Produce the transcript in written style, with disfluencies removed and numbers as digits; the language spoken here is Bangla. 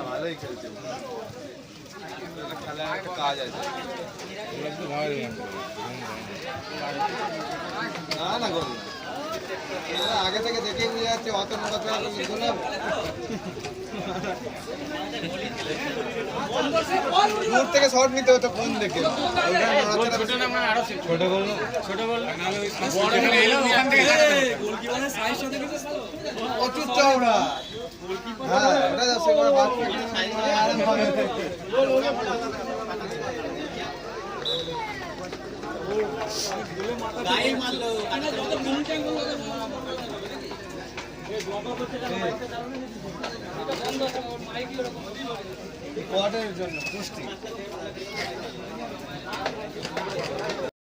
ভালোই খেলছে খেলার একটা কাজ আছে না না গোল আগে থেকে দেখে নিয়ে যাচ্ছে অত নড়াচড়া দূর থেকে শট নিতে হতো ফোন দেখে ছোট গোল প্রচুর চওড়া হ্যাঁ ওটা যাচ্ছে কোয়ার্টারের জন্য পুষ্টি